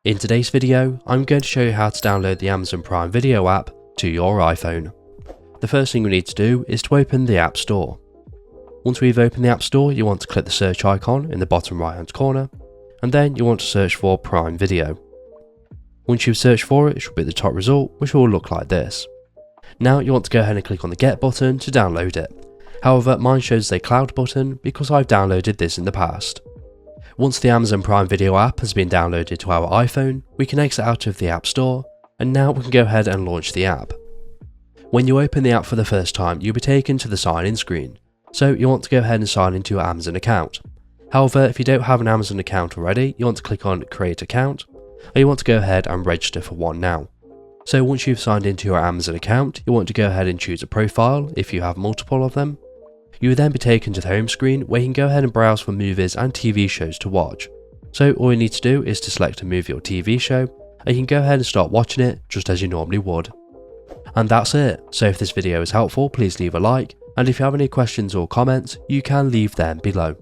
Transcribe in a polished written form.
In today's video, I'm going to show you how to download the Amazon Prime Video app to your iPhone. The first thing we need to do is to open the App Store. Once we've opened the App Store, you want to click the search icon in the bottom right hand corner, and then you want to search for Prime Video. Once you've searched for it, it should be the top result, which will look like this. Now you want to go ahead and click on the Get button to download it. However, mine shows a Cloud button because I've downloaded this in the past. Once the Amazon Prime Video app has been downloaded to our iPhone, we can exit out of the App Store, and now we can go ahead and launch the app. When you open the app for the first time, you'll be taken to the sign in screen, so you want to go ahead and sign into your Amazon account. However, if you don't have an Amazon account already, you want to click on Create Account, and you want to go ahead and register for one now. So once you've signed into your Amazon account, you want to go ahead and choose a profile if you have multiple of them. You will then be taken to the home screen where you can go ahead and browse for movies and TV shows to watch. So all you need to do is to select a movie or TV show, and you can go ahead and start watching it just as you normally would. And that's it. So if this video is helpful, please leave a like, and if you have any questions or comments, you can leave them below.